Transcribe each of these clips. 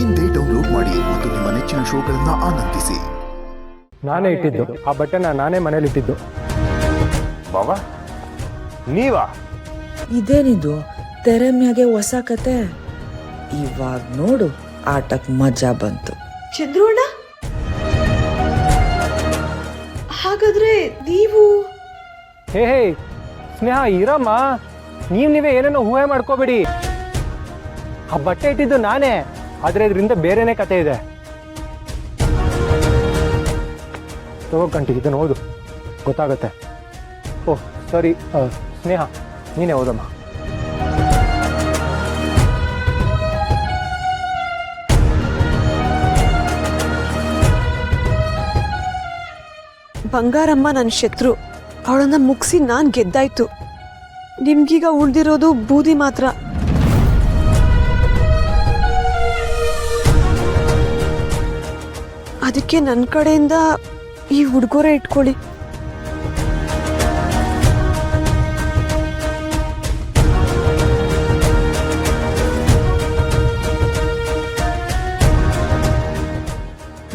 ಇಂದೇ ಡೌನ್ಲೋಡ್ ಮಾಡಿ ಮತ್ತು ನಿಮ್ಮ ನೆಚ್ಚಿನ ಶೋಗಳನ್ನ ಆನಂದಿಸಿ. ನಾನೇ ಇಟ್ಟಿದ್ದು ಆ ಬಟ್ಟೆನ, ನಾನೇ ಮನೇಲಿ ಇಟ್ಟಿದ್ದು. ಬಾಬಾ ನೀವಾ? ಇದೇನಿದು ತೆರೆ ಮ್ಯಾಗೆ ಹೊಸ ಕತೆ. ಇವಾಗ ನೋಡು ಆಟಕ್ ಮಜಾ ಬಂತು. ಚಂದ್ರೋಣ, ಹಾಗಾದ್ರೆ ನೀವು? ಹೇ ಸ್ನೇಹ, ಇರಮ್ಮ, ನೀವೇ ಏನೇನೋ ಊಹೆ ಮಾಡ್ಕೋಬೇಡಿ. ಆ ಬಟ್ಟೆ ಇಟ್ಟಿದ್ದು ನಾನೇ, ಆದ್ರೆ ಇದರಿಂದ ಬೇರೆನೇ ಕತೆ ಇದೆ. ತಗೋಕಂಟಿ, ಇದನ್ನು ಓದು, ಗೊತ್ತಾಗತ್ತೆ. ಓಹ್ ಸಾರಿ ಸ್ನೇಹ, ನೀನೇ ಓದಮ್ಮ. ಬಂಗಾರಮ್ಮ ನನ್ನ ಶತ್ರು, ಅವಳನ್ನ ಮುಗಿಸಿ ನಾನ್ ಗೆದ್ದಾಯ್ತು. ನಿಮ್ಗೀಗ ಉಳ್ದಿರೋದು ಬೂದಿ ಮಾತ್ರ. ಅದಕ್ಕೆ ನನ್ನ ಕಡೆಯಿಂದ ಈ ಉಡುಗೊರೆ ಇಟ್ಕೊಳ್ಳಿ.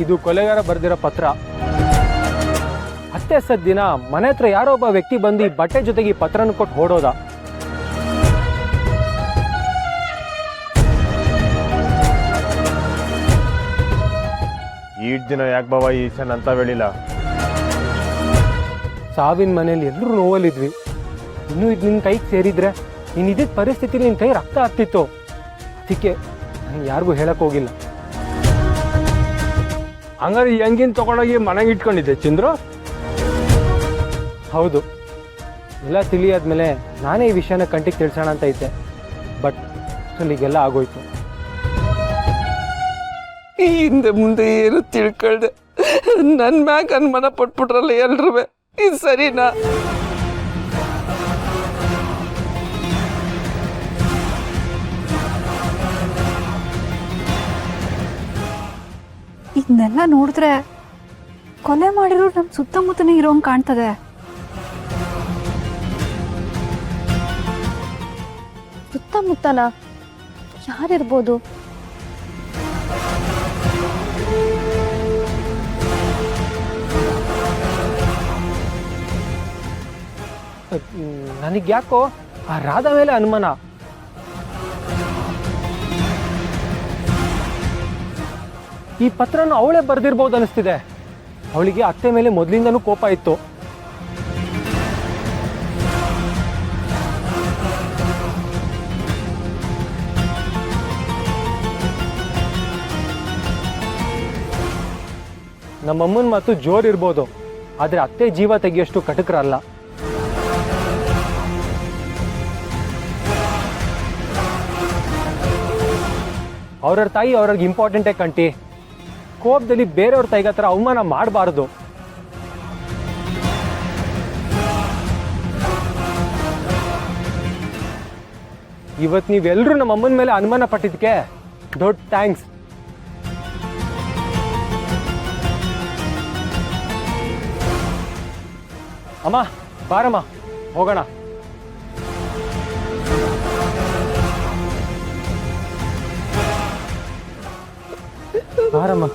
ಇದು ಕೊಲೆಗಾರ ಬರೆದಿರೋ ಪತ್ರ. ಅತ್ತೆ ಸದ್ದಿನ ಮನೆ ಹತ್ರ ಯಾರೋ ಒಬ್ಬ ವ್ಯಕ್ತಿ ಬಂದು ಈ ಬಟ್ಟೆ ಜೊತೆಗೆ ಈ ಪತ್ರನ ಕೊಟ್ಟು ಹೊಡೋದ. ಈಟ್ ದಿನ ಯಾಕೆ ಬಾಬಾ ಈ ಸಣ್ಣ ಅಂತ ಹೇಳಿಲ್ಲ? ಸಾವಿನ ಮನೇಲಿ ಎಲ್ಲರೂ ನೋವಲ್ಲಿದ್ವಿ. ಇನ್ನೂ ಇದು ನಿನ್ನ ಕೈಗೆ ಸೇರಿದ್ರೆ ನೀನು ಇದ್ದಿದ್ದ ಪರಿಸ್ಥಿತಿಲಿ ನಿನ್ನ ಕೈ ರಕ್ತ ಆಗ್ತಿತ್ತು. ಅದಕ್ಕೆ ನಾನು ಯಾರಿಗೂ ಹೇಳಕ್ ಹೋಗಿಲ್ಲ. ಹಂಗಾರೆ ಹೆಂಗಿನ ತಗೊಂಡೋಗಿ ಮನೆಗೆ ಇಟ್ಕೊಂಡಿದ್ದೆ ಚಂದ್ರು? ಹೌದು, ಎಲ್ಲ ತಿಳಿಯಾದ್ಮೇಲೆ ನಾನೇ ಈ ವಿಷಯನ ಕಂಟಿಗೆ ತಿಳಿಸೋಣ ಅಂತ ಇದ್ದೆ. ಬಟ್ ಅಷ್ಟರಲ್ಲಿಗೆಲ್ಲ ಆಗೋಯ್ತು. ಹಿಂದೆ ಮುಂದೆ ಏನು ತಿಳ್ಕೊಳ್ದೆ ನನ್ನ ಮ್ಯಾಗ ಅನುಮಾನ ಪಟ್ಬಿಟ್ರಲ್ಲ ಎಲ್ರೂ. ಇದು ಸರಿನಾ? ಇದನ್ನೆಲ್ಲ ನೋಡಿದ್ರೆ ಕೊಲೆ ಮಾಡಿರೋ ನಮ್ಮ ಸುತ್ತಮುತ್ತನೇ ಇರೋಂಗೆ ಕಾಣ್ತದೆ. ಸುತ್ತಮುತ್ತನ ಯಾರಿರ್ಬೋದು? ನನಗೆ ಯಾಕೋ ಆ ರಾಧ ಮೇಲೆ ಅನುಮಾನ. ಈ ಪತ್ರನ ಅವಳೇ ಬರೆದಿರ್ಬೋದು ಅನಿಸ್ತಿದೆ. ಅವಳಿಗೆ ಅತ್ತೆ ಮೇಲೆ ಮೊದಲಿಂದನೂ ಕೋಪ ಇತ್ತು. ನಮ್ಮಮ್ಮನ ಮಾತು ಜೋರಿರ್ಬೋದು, ಆದರೆ ಅತ್ತೆ ಜೀವ ತೆಗಿಯೋಷ್ಟು ಕಟಕರಲ್ಲ. ಅವ್ರವ್ರ ತಾಯಿ ಅವ್ರಿಗೆ ಇಂಪಾರ್ಟೆಂಟೇ ಕಂಟಿ. ಕೋಪದಲ್ಲಿ ಬೇರೆಯವ್ರ ತಾಯಿಗೆ ಹತ್ರ ಅವಮಾನ ಮಾಡಬಾರ್ದು. ಇವತ್ತು ನೀವೆಲ್ಲರೂ ನಮ್ಮ ಅಮ್ಮನ ಮೇಲೆ ಅನುಮಾನ ಪಟ್ಟಿದ್ದಕ್ಕೆ ದೊಡ್ಡ ಥ್ಯಾಂಕ್ಸ್. ಅಮ್ಮ ಬಾರಮ್ಮ, ಹೋಗೋಣ. ಬಾರಮ್ಮ.